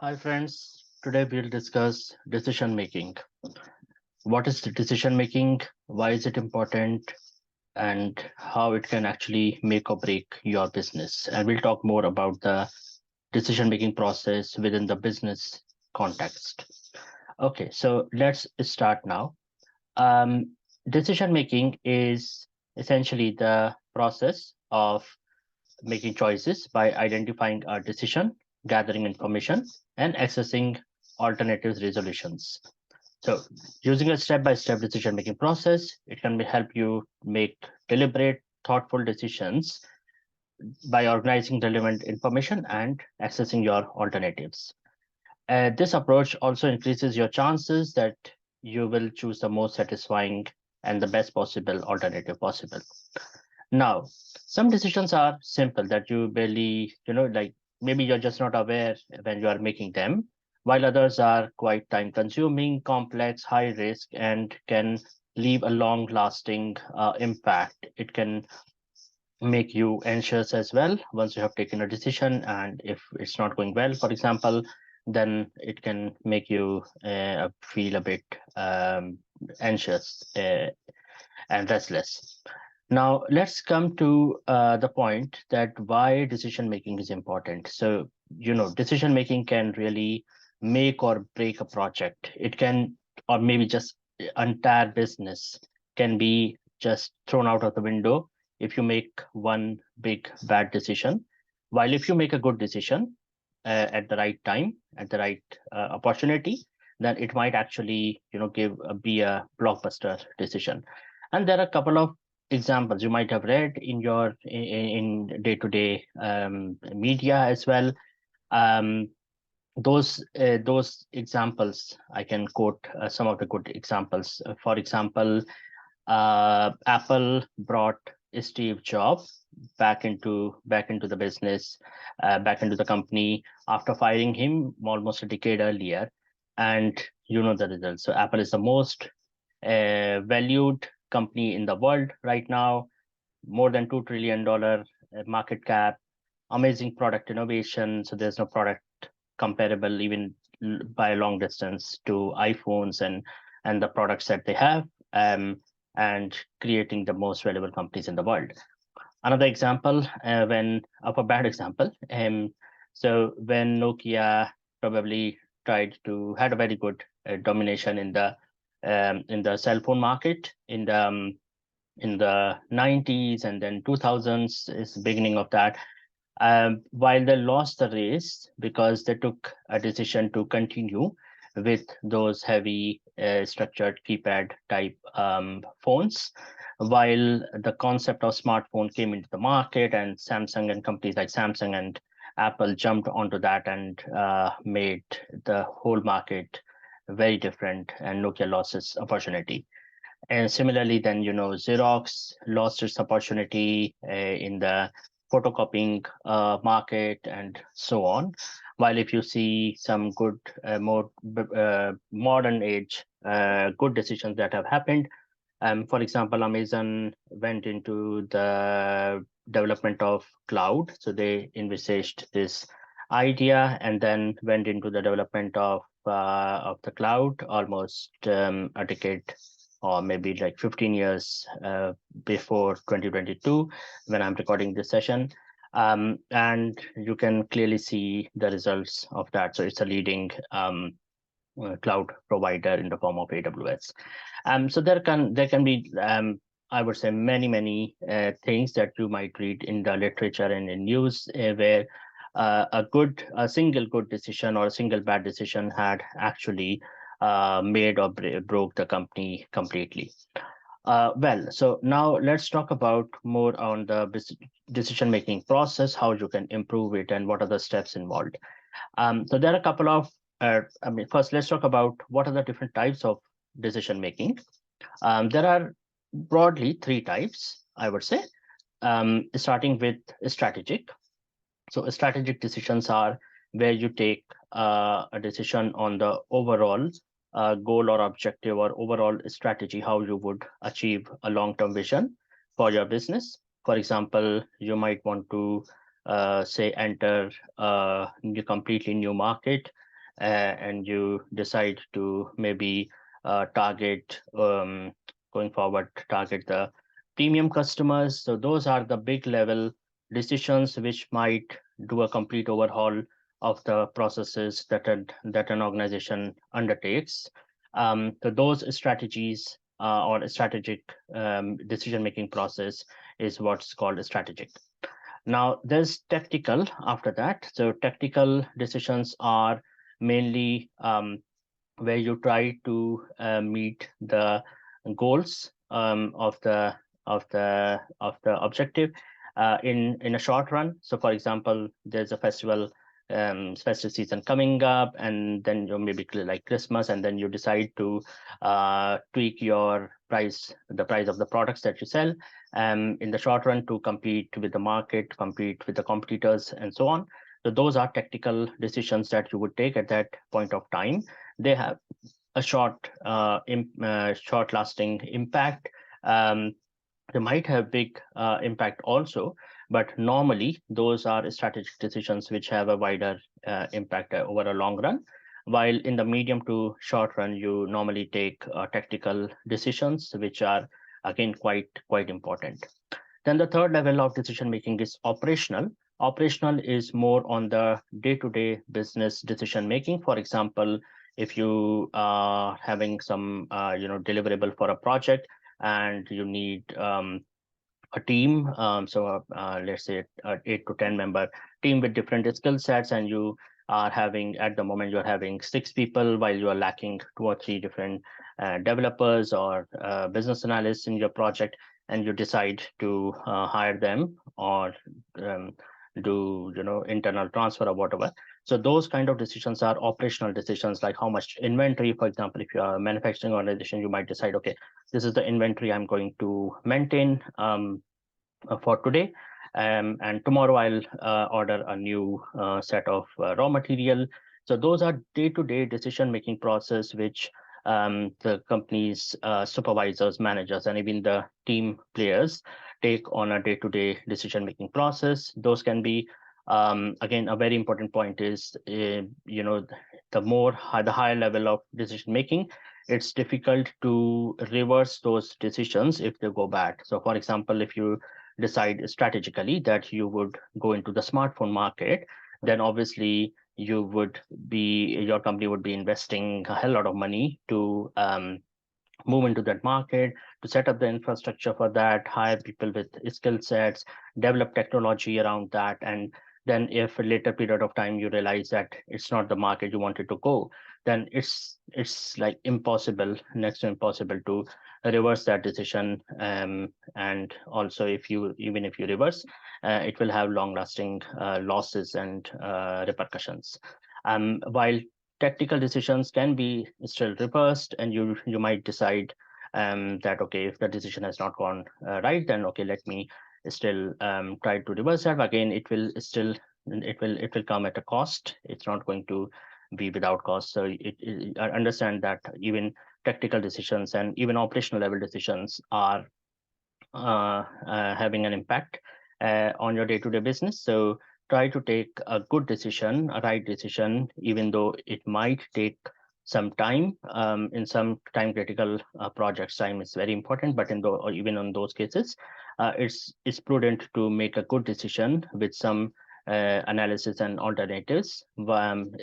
Hi friends, today we'll discuss decision making. What is the decision making? Why is it important? And how it can actually make or break your business. And we'll talk more about the decision making process within the business context. Okay, so let's start now. Decision making is essentially the process of making choices by identifying a decision, gathering information, and accessing alternative resolutions. So, using a step-by-step decision-making process, it can help you make deliberate, thoughtful decisions by organizing relevant information and accessing your alternatives. This approach also increases your chances that you will choose the most satisfying and the best possible alternative possible. Now, some decisions are simple that you barely, like maybe you're just not aware when you are making them, while others are quite time consuming, complex, high risk, and can leave a long lasting impact. It can make you anxious as well once you have taken a decision. And if it's not going well, for example, then it can make you feel a bit anxious and restless. Now, let's come to the point that why decision making is important. So, decision making can really make or break a project. It can, or maybe just entire business can be just thrown out of the window if you make one big bad decision. While if you make a good decision at the right time, at the right opportunity, then it might actually, be a blockbuster decision. And there are a couple of examples you might have read in your in day-to-day media as well. Um, those examples I can quote some of the good examples. For example, Apple brought Steve Jobs back into the business, back into the company after firing him almost a decade earlier, and you know the results. So Apple is the most valued company in the world right now, more than $2 trillion market cap, amazing product innovation. So there's no product comparable even by a long distance to iPhones and the products that they have, and creating the most valuable companies in the world. Another example, when of a bad example, so when Nokia probably tried to had a very good domination in the cell phone market in the 90s and then 2000s is the beginning of that. While they lost the race because they took a decision to continue with those heavy structured keypad type phones, while the concept of smartphone came into the market and Samsung and companies like Samsung and Apple jumped onto that and made the whole market very different, and Nokia lost its opportunity. And similarly, then, Xerox lost its opportunity in the photocopying market and so on. While if you see some good, more modern age, good decisions that have happened, for example, Amazon went into the development of cloud. So they envisaged this idea and then went into the development of the cloud almost a decade or maybe like 15 years before 2022 when I'm recording this session. And you can clearly see the results of that. So it's a leading cloud provider in the form of AWS. So there can be I would say many things that you might read in the literature and in news where a single good decision or a single bad decision had actually made or broke the company completely. Well, so now let's talk about more on the decision making process, how you can improve it, and what are the steps involved. So there are a couple of, first, let's talk about what are the different types of decision making. There are broadly three types, I would say, starting with strategic. So strategic decisions are where you take a decision on the overall goal or objective or overall strategy, how you would achieve a long-term vision for your business. For example, you might want to say enter a completely new market and you decide to maybe target going forward, target the premium customers. So those are the big level decisions which might do a complete overhaul of the processes that an organization undertakes. So those strategies or a strategic decision making process is what's called strategic. Now there's tactical after that. So tactical decisions are mainly where you try to meet the goals of the objective in a short run. So for example, there's a festive season coming up, and then you maybe like Christmas, and then you decide to tweak the price of the products that you sell in the short run to compete with the market, compete with the competitors, and so on. So those are tactical decisions that you would take at that point of time. They have a short lasting impact. They might have big impact also, but normally those are strategic decisions which have a wider impact over a long run. While in the medium to short run, you normally take tactical decisions, which are again quite important. Then the third level of decision making is operational. Operational is more on the day-to-day business decision making. For example, if you are having some deliverable for a project and you need a team, let's say 8 to 10 member team with different skill sets, and you are having at the moment you're having 6 people while you are lacking 2 or 3 different developers or business analysts in your project, and you decide to hire them or um, do internal transfer or whatever. So those kind of decisions are operational decisions, like how much inventory. For example, if you are a manufacturing organization, you might decide, okay, this is the inventory I'm going to maintain for today, and tomorrow I'll order a new set of raw material. So those are day-to-day decision making process which the company's supervisors, managers, and even the team players take on a day-to-day decision making process. Those can be again, a very important point is the higher level of decision making, it's difficult to reverse those decisions if they go bad. So for example, if you decide strategically that you would go into the smartphone market, then obviously your company would be investing a hell lot of money to move into that market, to set up the infrastructure for that, hire people with skill sets, develop technology around that. And then if a later period of time you realize that it's not the market you wanted to go, then it's like impossible, next to impossible to reverse that decision. And also even if you reverse, it will have long lasting losses and repercussions. While tactical decisions can be still reversed, and you might decide that, okay, if the decision has not gone right, then okay, let me still try to reverse that. Again, it will come at a cost. It's not going to be without cost. So I understand that even tactical decisions and even operational level decisions are having an impact on your day-to-day business. So try to take a good decision, a right decision, even though it might take some time. In some time critical projects, time is very important, but or even on those cases, it's prudent to make a good decision with some analysis and alternatives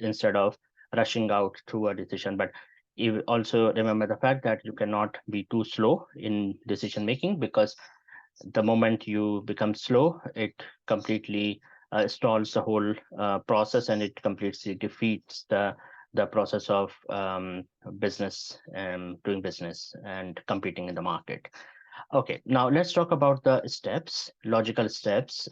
instead of rushing out through a decision. But you also remember the fact that you cannot be too slow in decision making, because the moment you become slow, it completely stalls the whole process, and it completely defeats the process of doing business and competing in the market. Okay, now let's talk about the logical steps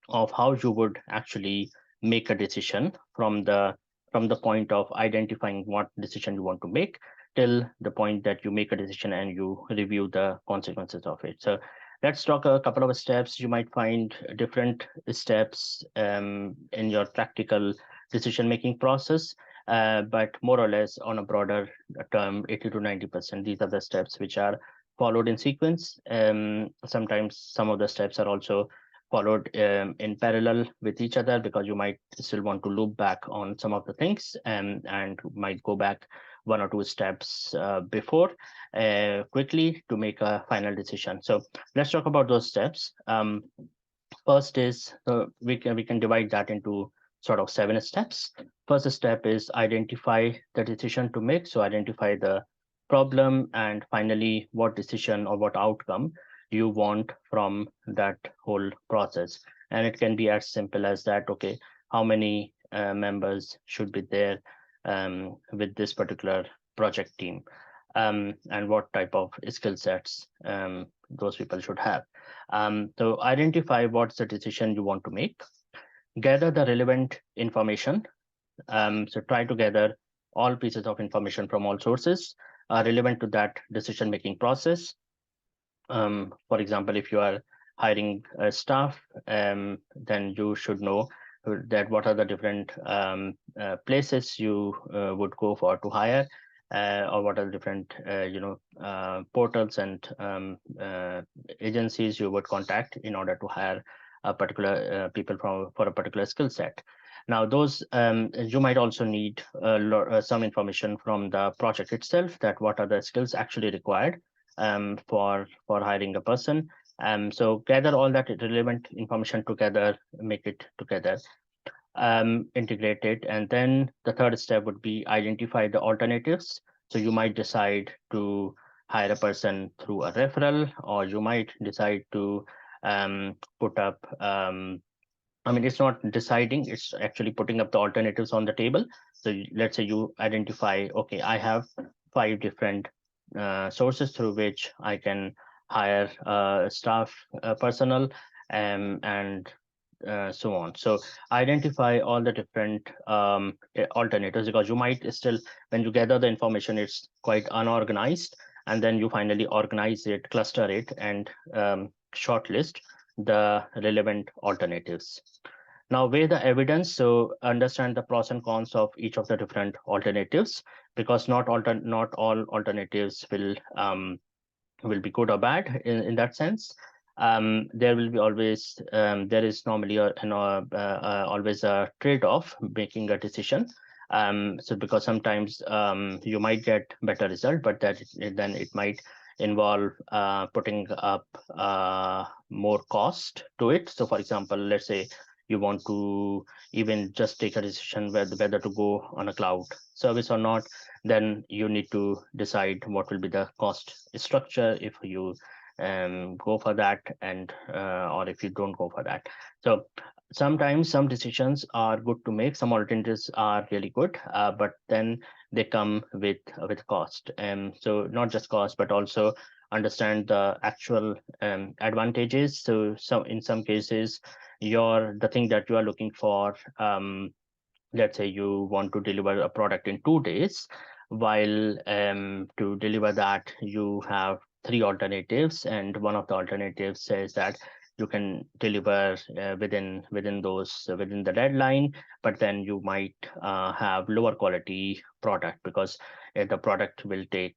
of how you would actually make a decision from the point of identifying what decision you want to make till the point that you make a decision and you review the consequences of it. So let's talk a couple of steps. You might find different steps in your practical decision making process, but more or less on a broader term, 80 to 90%, these are the steps which are followed in sequence. Sometimes some of the steps are also followed in parallel with each other, because you might still want to loop back on some of the things, and might go back 1 or 2 steps before quickly to make a final decision. So let's talk about those steps. First is we can divide that into sort of 7 steps. First step is identify the decision to make. So identify the problem, and finally what decision or what outcome you want from that whole process. And it can be as simple as that. Okay, how many members should be there with this particular project team, and what type of skill sets those people should have. So identify what's the decision you want to make, gather the relevant information. So try to gather all pieces of information from all sources relevant to that decision-making process. For example, if you are hiring staff, then you should know that what are the different places you would go for to hire, or what are the different portals and agencies you would contact in order to hire a particular people for a particular skill set. Now, those you might also need some information from the project itself, that what are the skills actually required for hiring a person. So gather all that relevant information together, make it together, integrate it, and then the third step would be identify the alternatives. So you might decide to hire a person through a referral, or you might decide to put up I mean, it's not deciding, it's actually putting up the alternatives on the table. So let's say you identify, okay, I have 5 different sources through which I can hire staff personnel, and so on. So identify all the different alternatives, because you might still, when you gather the information, it's quite unorganized, and then you finally organize it, cluster it, and shortlist the relevant alternatives. Now weigh the evidence, so understand the pros and cons of each of the different alternatives, because not all alternatives will be good or bad in that sense. There will be always there is normally always a trade-off making a decision. So because sometimes you might get better result, but then it might involve putting up more cost to it. So for example, let's say you want to even just take a decision whether to go on a cloud service or not, then you need to decide what will be the cost structure if you go for that, and or if you don't go for that. So sometimes some decisions are good to make, some alternatives are really good, but then they come with cost. So not just cost, but also understand the actual advantages. So in some cases, the thing that you are looking for, let's say you want to deliver a product in 2 days, while to deliver that you have 3 alternatives, and one of the alternatives says that you can deliver within the deadline, but then you might have lower quality product, because the product will take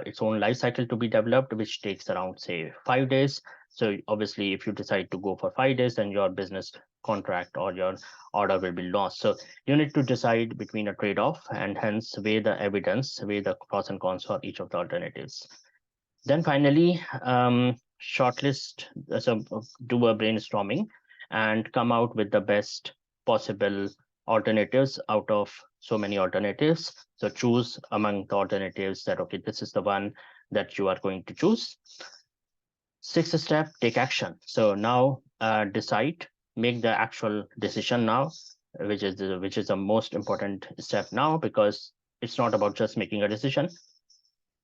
its own life cycle to be developed, which takes around, say, 5 days. So obviously if you decide to go for 5 days, then your business contract or your order will be lost. So you need to decide between a trade-off, and hence weigh the evidence, weigh the pros and cons for each of the alternatives. Then finally, shortlist, do a brainstorming and come out with the best possible alternatives out of so many alternatives. So choose among the alternatives that, okay, this is the one that you are going to choose. Sixth step, take action. So now decide, make the actual decision now, which is the most important step now, because it's not about just making a decision.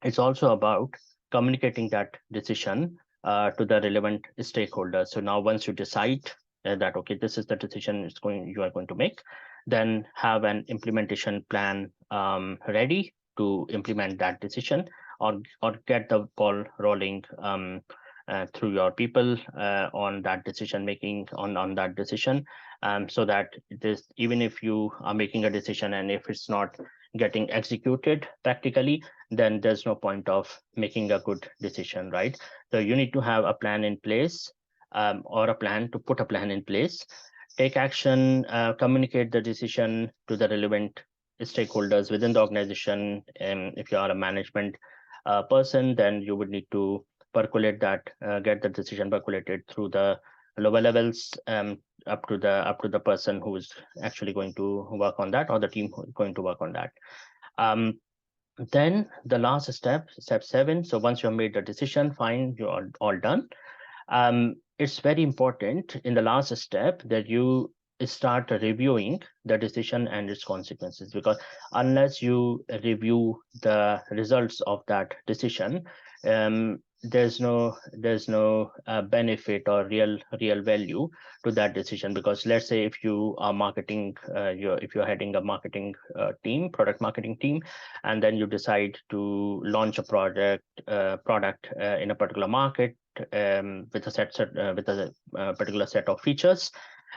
It's also about communicating that decision to the relevant stakeholders. So now once you decide that, okay, this is the decision you are going to make, then have an implementation plan ready to implement that decision, or get the ball rolling through your people on that decision making, on that decision, so that this, even if you are making a decision and if it's not getting executed practically, then there's no point of making a good decision, right? So you need to have a plan in place or a plan, to put a plan in place, take action, communicate the decision to the relevant stakeholders within the organization. And if you are a management person, then you would need to percolate that, get the decision percolated through the lower levels, up to the person who is actually going to work on that, or the team who is going to work on that. Um, then the last step, step 7. So once you have made the decision, fine, you're all done. It's very important in the last step that you start reviewing the decision and its consequences, because unless you review the results of that decision, there's no benefit or real value to that decision. Because let's say if you are marketing, if you're heading a marketing team, product marketing team, and then you decide to launch a product in a particular market, with a particular set of features,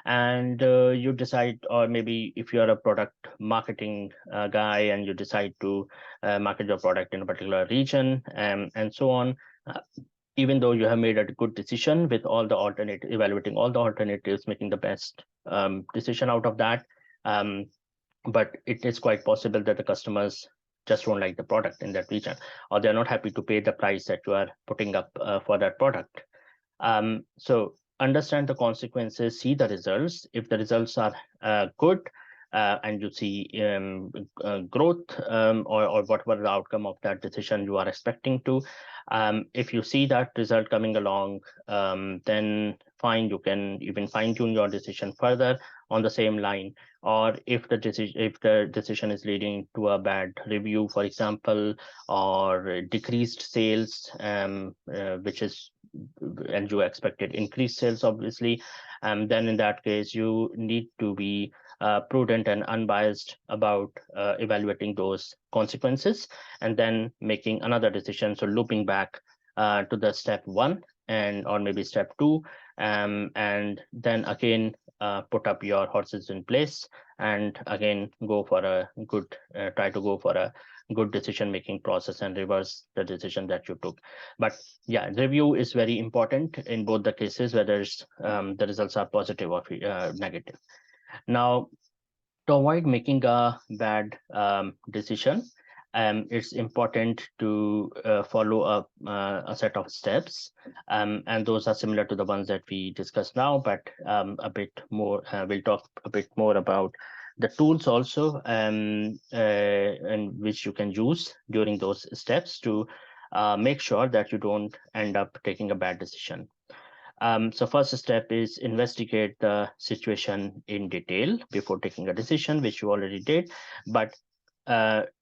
and you decide, or maybe if you're a product marketing guy and you decide to market your product in a particular region, and so on. uh, Even though you have made a good decision with all the alternate, evaluating all the alternatives, making the best decision out of that, um, but it is quite possible that the customers just don't like the product in that region, or they're not happy to pay the price that you are putting up for that product. So understand the consequences, see the results. If the results are good, and you see growth, or whatever the outcome of that decision you are expecting to, if you see that result coming along, then fine, you can even fine tune your decision further on the same line. Or if the decision is leading to a bad review, for example, or decreased sales, which is, and you expected increased sales, obviously, then in that case you need to be prudent and unbiased about evaluating those consequences, and then making another decision. So looping back to the step 1, and or maybe step 2, and then again put up your horses in place, and again go for a good, try to go for a good decision making process, and reverse the decision that you took. But yeah, review is very important in both the cases, whether the results are positive or negative. Now, to avoid making a bad decision, it's important to follow a set of steps, and those are similar to the ones that we discussed now, but a bit more. We'll talk a bit more about the tools also, and which you can use during those steps to make sure that you don't end up taking a bad decision. So first step is investigate the situation in detail before taking a decision, which you already did, but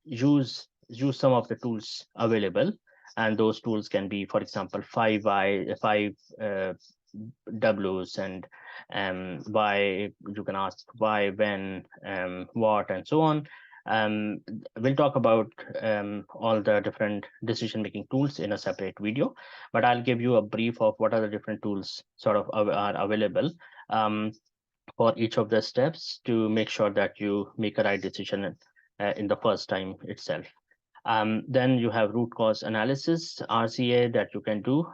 use some of the tools available, and those tools can be, for example, five W's, and why. You can ask why, when, what, and so on. We'll talk about all the different decision making tools in a separate video, but I'll give you a brief of what are the different tools sort of are available for each of the steps, to make sure that you make a right decision in the first time itself. Then you have root cause analysis, RCA, that you can do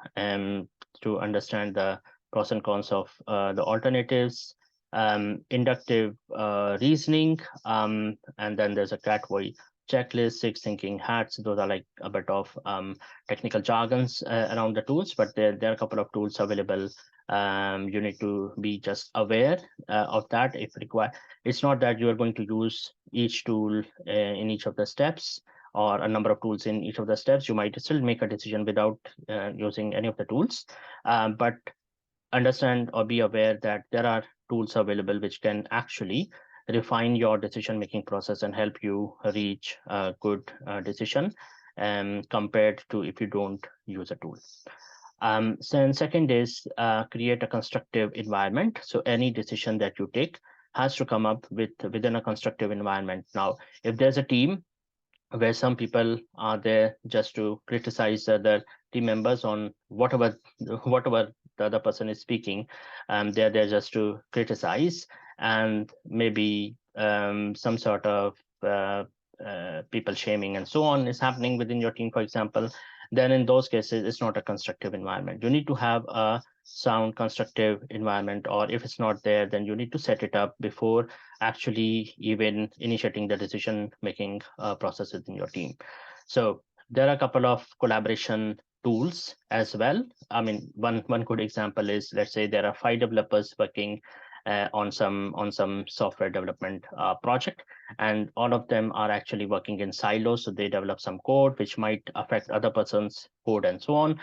to understand the pros and cons of the alternatives. Inductive reasoning, and then there's a CATVOI checklist, 6 thinking hats. Those are like a bit of technical jargons around the tools, but there are a couple of tools available. You need to be just aware of that if required. It's not that you are going to use each tool in each of the steps, or a number of tools in each of the steps. You might still make a decision without using any of the tools, but understand or be aware that there are tools available which can actually refine your decision making process and help you reach a good decision, compared to if you don't use a tool. So second is create a constructive environment. So any decision that you take has to come up within a constructive environment. Now, if there's a team where some people are there just to criticize the other team members on whatever the other person is speaking, they're there just to criticize, and maybe some sort of people shaming and so on is happening within your team, for example, then in those cases, it's not a constructive environment. You need to have a sound constructive environment, or if it's not there, then you need to set it up before actually even initiating the decision making processes in your team. So there are a couple of collaboration tools as well. I mean, one good example is, let's say there are 5 developers working on some software development project, and all of them are actually working in silos. So they develop some code which might affect other person's code and so on.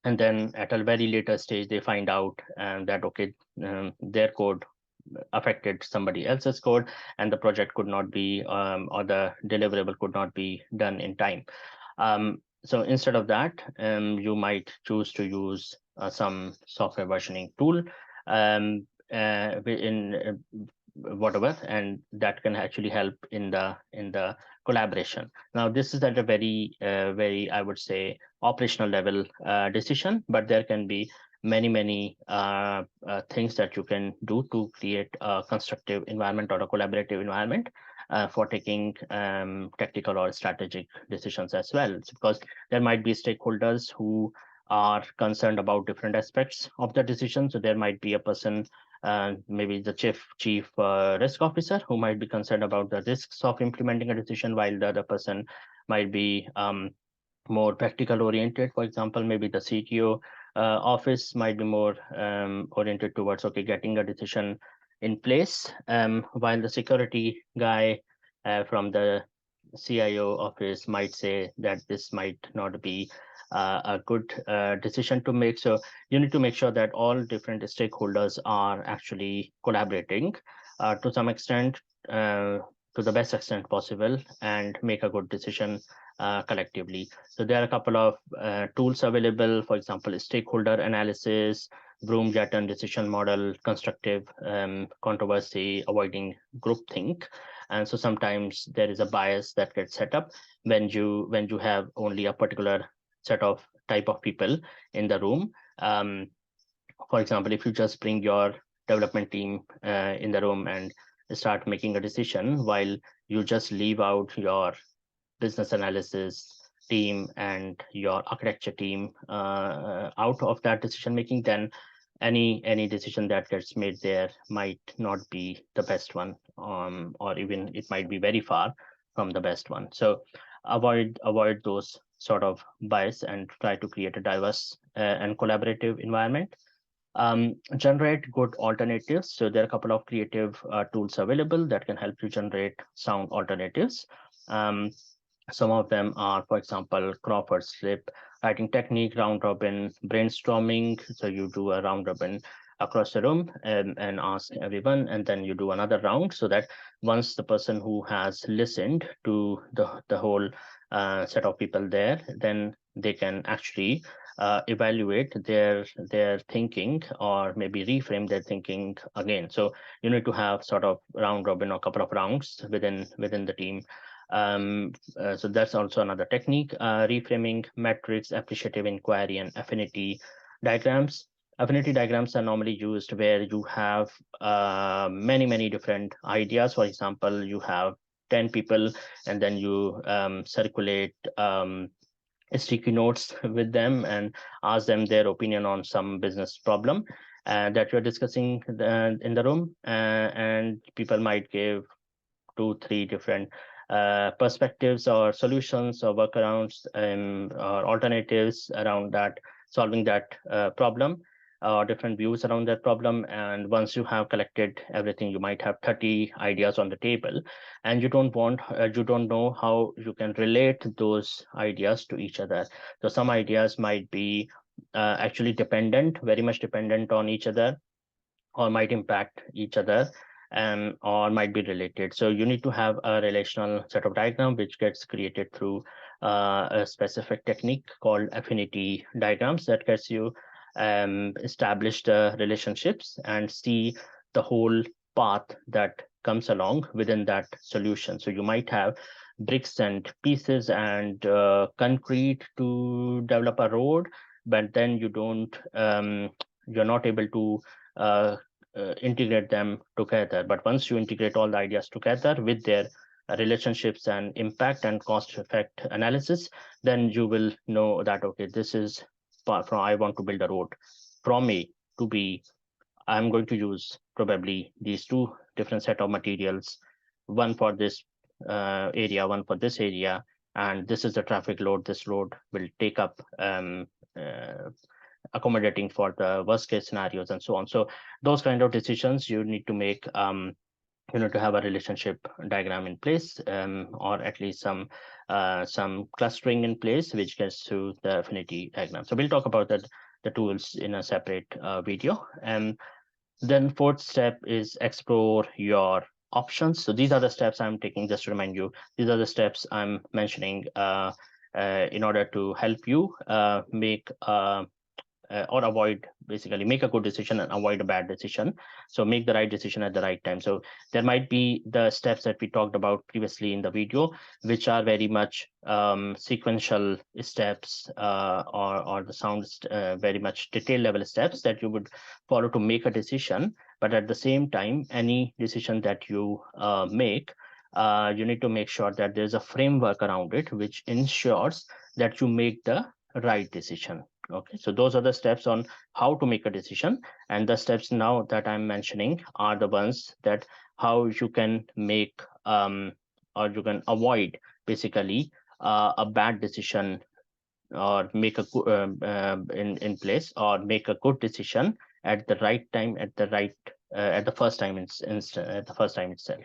And then at a very later stage, they find out that okay, their code affected somebody else's code, and the project could not be or the deliverable could not be done in time. So instead of that, you might choose to use some software versioning tool in whatever, and that can actually help in the collaboration. Now, this is at a very, I would say, operational level decision, but there can be many things that you can do to create a constructive environment or a collaborative environment for taking tactical or strategic decisions as well. It's because there might be stakeholders who are concerned about different aspects of the decision. So there might be a person, maybe the chief risk officer, who might be concerned about the risks of implementing a decision, while the other person might be more practical oriented. For example, maybe the CTO office might be more oriented towards okay, getting a decision in place, while the security guy from the CIO office might say that this might not be a good decision to make. So you need to make sure that all different stakeholders are actually collaborating to some extent, to the best extent possible, and make a good decision collectively. So there are a couple of tools available, for example, stakeholder analysis, Bloom-Gatton decision model, constructive controversy, avoiding groupthink. And so sometimes there is a bias that gets set up when you have only a particular set of type of people in the room. For example, if you just bring your development team in the room and start making a decision, while you just leave out your business analysis team and your architecture team out of that decision making, then any decision that gets made there might not be the best one, or even it might be very far from the best one. So avoid those sort of bias and try to create a diverse and collaborative environment. Generate good alternatives. So there are a couple of creative tools available that can help you generate sound alternatives. Some of them are, for example, Crawford slip writing technique, round robin brainstorming. So you do a round robin across the room and ask everyone, and then you do another round, so that once the person who has listened to the whole set of people there, then they can actually evaluate their thinking, or maybe reframe their thinking again. So you need to have sort of round robin or couple of rounds within the team. So that's also another technique. Reframing metrics, appreciative inquiry, and affinity diagrams. Affinity diagrams are normally used where you have many different ideas. For example, you have 10 people, and then you circulate sticky notes with them and ask them their opinion on some business problem that you're discussing in the room. And people might give 2-3 different perspectives or solutions or workarounds or alternatives around that, solving that problem, or different views around that problem. And once you have collected everything, you might have 30 ideas on the table, and you don't know how you can relate those ideas to each other. So some ideas might be actually very much dependent on each other, or might impact each other, or might be related. So you need to have a relational set of diagram which gets created through a specific technique called affinity diagrams that gets you establish the relationships and see the whole path that comes along within that solution. So you might have bricks and pieces and concrete to develop a road, but then you're not able to integrate them together. But once you integrate all the ideas together with their relationships and impact and cost effect analysis, then you will know that okay, this is from I want to build a road from A to B. I'm going to use probably these two different set of materials, one for this area, one for this area, and this is the traffic load. This load will take up uh, accommodating for the worst case scenarios and so on. So those kind of decisions you need to make. You know, to have a relationship diagram in place, or at least some clustering in place, which gets to the affinity diagram. So we'll talk about that the tools in a separate video. And then fourth step is explore your options. So these are the steps I'm taking just to remind you. These are the steps I'm mentioning in order to help you make or avoid, basically make a good decision and avoid a bad decision. So make the right decision at the right time. So there might be the steps that we talked about previously in the video, which are very much sequential steps, or the sounds very much detail level steps that you would follow to make a decision. But at the same time, any decision that you make, you need to make sure that there's a framework around it which ensures that you make the right decision. Okay, so those are the steps on how to make a decision, and the steps now that I'm mentioning are the ones that how you can make or you can avoid basically a bad decision, or make a in place, or make a good decision at the right time, at the right at the first time at the first time itself.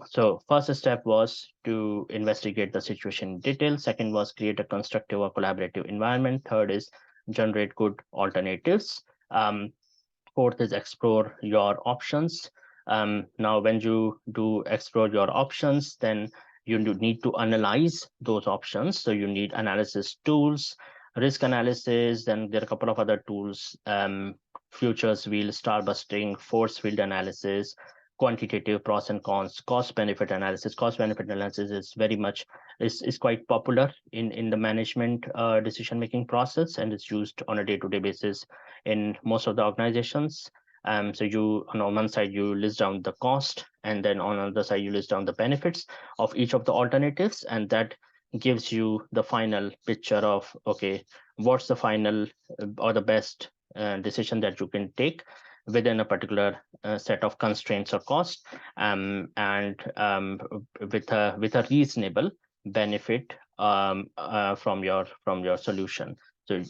So first step was to investigate the situation in detail. Second was create a constructive or collaborative environment. Third is generate good alternatives. Fourth is explore your options. Now, when you do explore your options, then you need to analyze those options. So you need analysis tools, risk analysis. Then there are a couple of other tools: futures wheel, star busting, force field analysis, quantitative pros and cons, cost benefit analysis. Cost benefit analysis is very much is quite popular in the management decision making process, and it's used on a day-to-day basis in most of the organizations. So you, on one side, you list down the cost, and then on the other side, you list down the benefits of each of the alternatives, and that gives you the final picture of okay, what's the final or the best decision that you can take within a particular set of constraints or cost, and with a reasonable benefit from your solution. So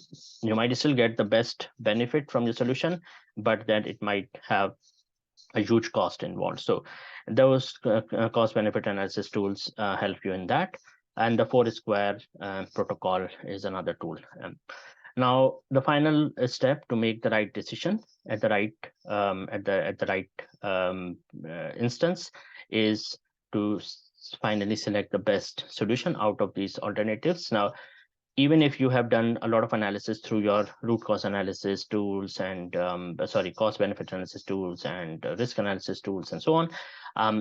you might still get the best benefit from your solution, but then it might have a huge cost involved. So those cost benefit analysis tools help you in that. And the four square protocol is another tool. Now, the final step to make the right decision at the right instance is to finally select the best solution out of these alternatives. Now, even if you have done a lot of analysis through your root cause analysis tools and cost benefit analysis tools and risk analysis tools and so on,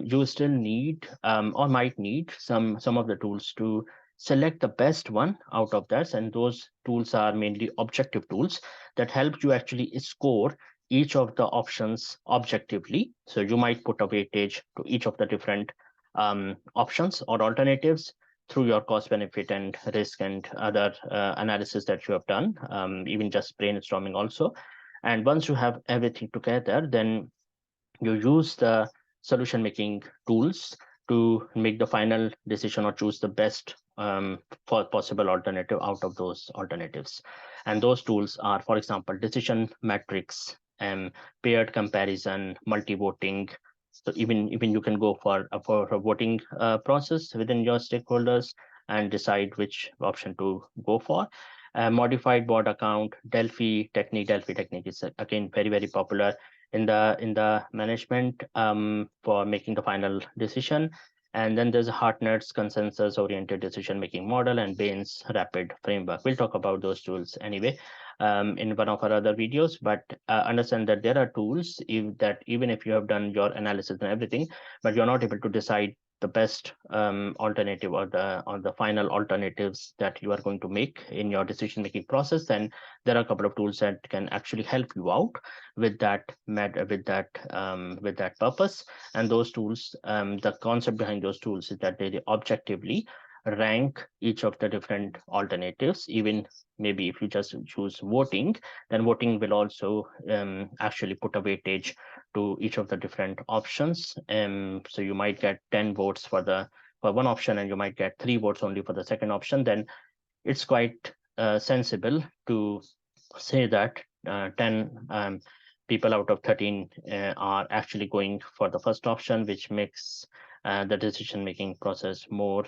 you still need or might need some of the tools to select the best one out of that. And those tools are mainly objective tools that help you actually score each of the options objectively. So you might put a weightage to each of the different options or alternatives through your cost benefit and risk and other analysis that you have done, even just brainstorming also. And once you have everything together, then you use the solution making tools to make the final decision or choose the best for possible alternative out of those alternatives. And those tools are, for example, decision metrics and paired comparison, multi-voting. So even you can go for a voting process within your stakeholders and decide which option to go for. Modified board account, Delphi technique is again very popular in the management for making the final decision. And then there's Hartnett's consensus oriented decision making model and Bain's rapid framework. We'll talk about those tools anyway in one of our other videos, but understand that there are tools that even if you have done your analysis and everything, but you're not able to decide the best alternative, or the final alternatives that you are going to make in your decision making process, then there are a couple of tools that can actually help you out with that purpose. And those tools, the concept behind those tools is that they objectively rank each of the different alternatives. Even maybe if you just choose voting, then voting will also actually put a weightage to each of the different options. So you might get 10 votes for one option, and you might get 3 votes only for the second option. Then it's quite sensible to say that 10 people out of 13 are actually going for the first option, which makes the decision making process more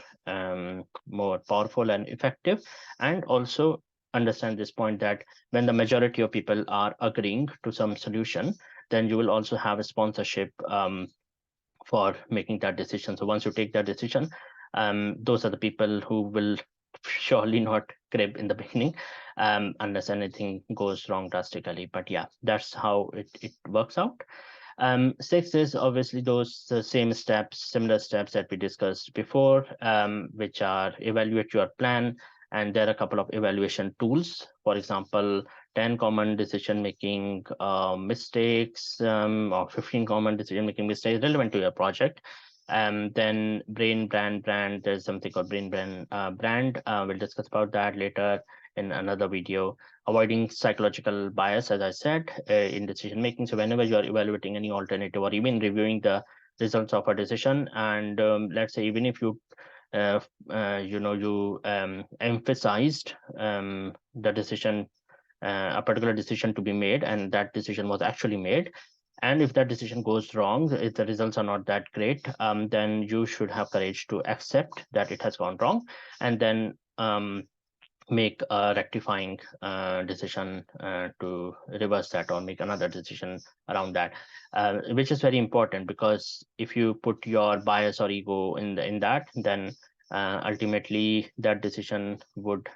powerful and effective. And also understand this point, that when the majority of people are agreeing to some solution, then you will also have a sponsorship for making that decision. So once you take that decision, those are the people who will surely not crib in the beginning, unless anything goes wrong drastically. But yeah, that's how it works out. Six is obviously those same steps, similar steps that we discussed before, which are evaluate your plan. And there are a couple of evaluation tools. For example, 10 common decision making mistakes, or 15 common decision making mistakes relevant to your project. Then brand. There's something called brain brand. We'll discuss about that later in another video. Avoiding psychological bias, as I said, in decision making. So whenever you are evaluating any alternative, or even reviewing the results of a decision, and let's say even if you you emphasized the decision, a particular decision to be made, and that decision was actually made, and if that decision goes wrong, if the results are not that great, then you should have courage to accept that it has gone wrong, and then make a rectifying decision to reverse that, or make another decision around that, which is very important, because if you put your bias or ego in that, then ultimately that decision would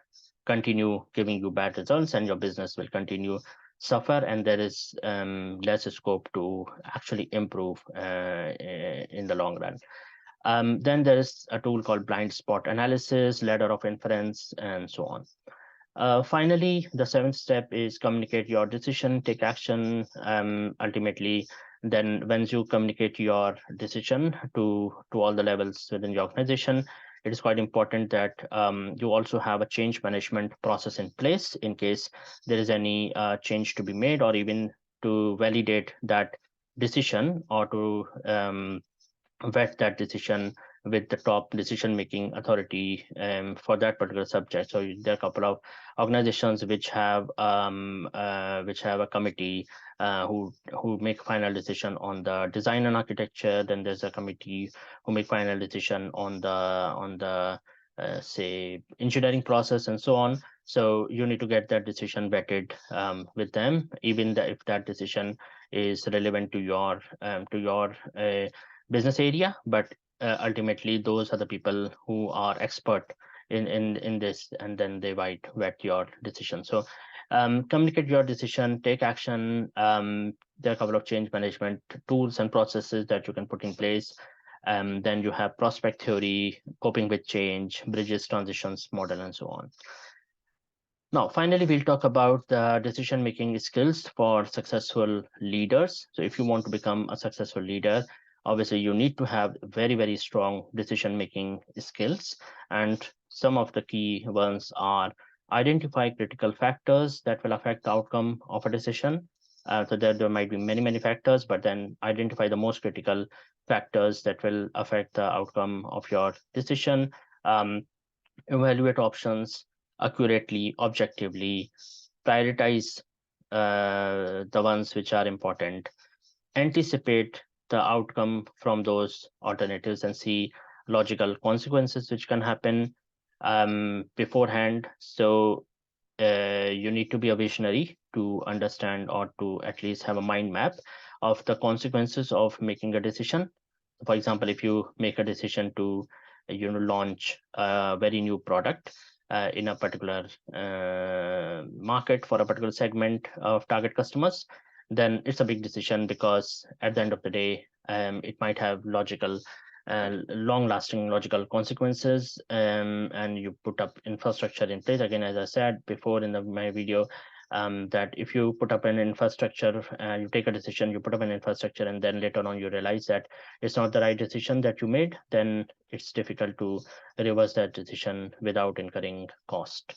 continue giving you bad results, and your business will continue suffer, and there is less scope to actually improve in the long run. Then there is a tool called blind spot analysis, ladder of inference, and so on. Finally, the seventh step is communicate your decision, take action. Ultimately, then once you communicate your decision to all the levels within your organization, it is quite important that you also have a change management process in place in case there is any change to be made, or even to validate that decision, or to vet that decision with the top decision making authority for that particular subject. So there are a couple of organizations which have a committee who make final decision on the design and architecture. Then there's a committee who make final decision on the say engineering process, and so on. So you need to get that decision vetted with them, even if that decision is relevant to your business area. But ultimately those are the people who are expert in this, and then they might vet your decision. So communicate your decision, take action. There are a couple of change management tools and processes that you can put in place. Then you have prospect theory, coping with change, bridges, transitions model, and so on. Now, finally, we'll talk about the decision-making skills for successful leaders. So if you want to become a successful leader, obviously you need to have very, very strong decision-making skills. And some of the key ones are: identify critical factors that will affect the outcome of a decision. So there might be many, many factors, but then identify the most critical factors that will affect the outcome of your decision. Evaluate options accurately, objectively, prioritize the ones which are important, anticipate the outcome from those alternatives, and see logical consequences which can happen beforehand. So you need to be a visionary to understand, or to at least have a mind map of the consequences of making a decision. For example, if you make a decision to launch a very new product in a particular market for a particular segment of target customers, then it's a big decision, because at the end of the day, it might have logical long-lasting logical consequences, and you put up infrastructure in place. Again, as I said before in my video, that if you put up an infrastructure, you take a decision, you put up an infrastructure, and then later on you realize that it's not the right decision that you made, then it's difficult to reverse that decision without incurring cost.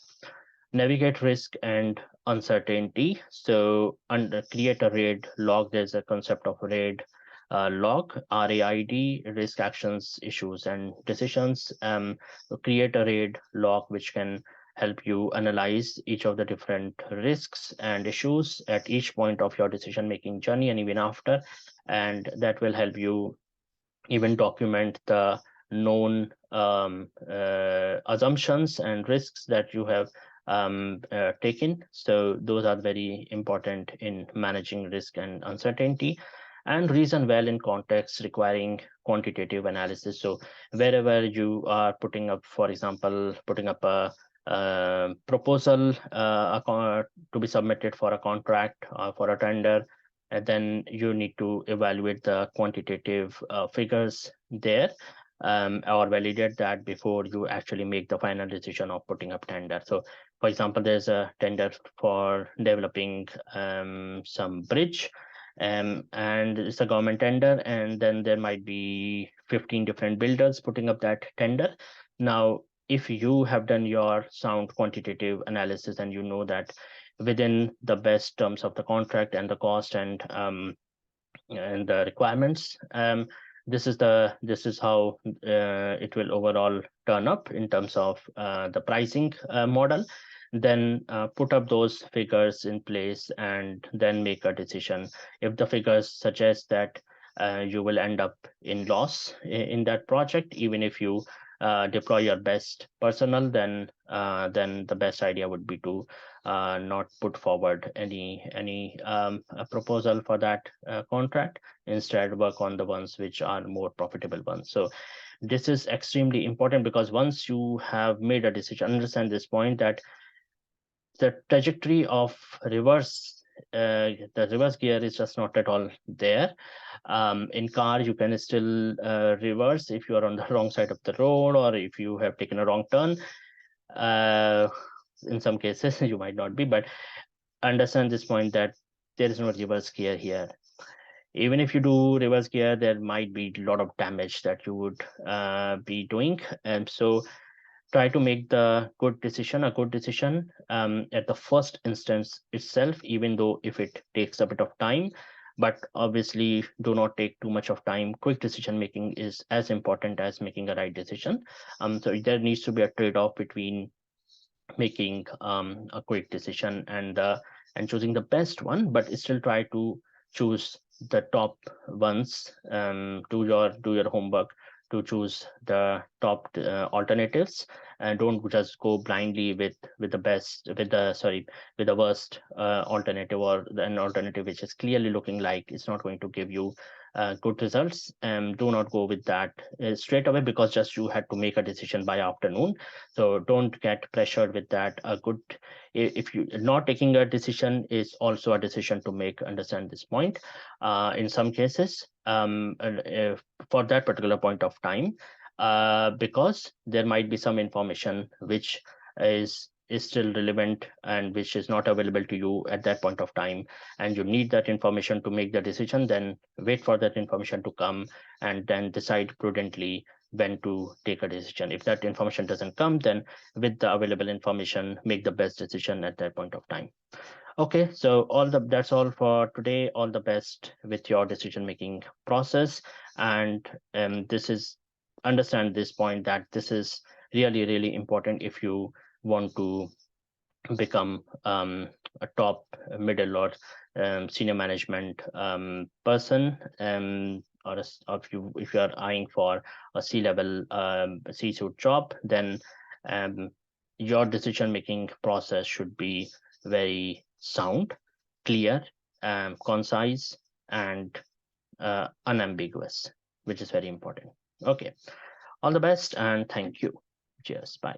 Navigate risk and uncertainty. So under create a RAID log, there's a concept of RAID log, RAID, risk actions, issues, and decisions. Create a RAID log which can help you analyze each of the different risks and issues at each point of your decision making journey and even after. And that will help you even document the known assumptions and risks that you have taken. So those are very important in managing risk and uncertainty. And reason well in context requiring quantitative analysis. So wherever you are putting up, for example, putting up a proposal to be submitted for a contract or for a tender, and then you need to evaluate the quantitative figures there, or validate that before you actually make the final decision of putting up tender. So for example, there's a tender for developing some bridge, and it's a government tender, and then there might be 15 different builders putting up that tender. Now if you have done your sound quantitative analysis and you know that within the best terms of the contract and the cost and the requirements, this is how it will overall turn up in terms of the pricing model. Then put up those figures in place and then make a decision. If the figures suggest that you will end up in loss in that project, even if you deploy your best personnel, then the best idea would be to not put forward any proposal for that contract. Instead, work on the ones which are more profitable ones. So this is extremely important, because once you have made a decision, understand this point, that the trajectory of the reverse gear is just not at all there. In car, you can still reverse if you are on the wrong side of the road, or if you have taken a wrong turn. In some cases you might not be, but understand this point, that there is no reverse gear here. Even if you do reverse gear, there might be a lot of damage that you would be doing. And so try to make the good decision a good decision at the first instance itself, even though if it takes a bit of time. But obviously do not take too much of time. Quick decision making is as important as making a right decision. So there needs to be a trade-off between making a quick decision and choosing the best one, but still try to choose the top ones. Do your homework to choose the top alternatives, and don't just go blindly with the best with the sorry with the worst alternative, or an alternative which is clearly looking like it's not going to give you good results. Do not go with that straight away, because just you had to make a decision by afternoon. So don't get pressured with that. If you not taking a decision is also a decision to make. Understand this point. In some cases, for that particular point of time, because there might be some information which is still relevant and which is not available to you at that point of time, and you need that information to make the decision, then wait for that information to come and then decide prudently when to take a decision. If that information doesn't come, then with the available information, make the best decision at that point of time. Okay, so that's all for today. All the best with your decision making process. And this is understand this point, that this is really, really important if you want to become a top, middle, or senior management person, or if you are eyeing for a C-level C-suite job, then um, your decision making process should be very sound, clear, concise, and unambiguous, which is very important. Okay, all the best and thank you. Cheers. Bye.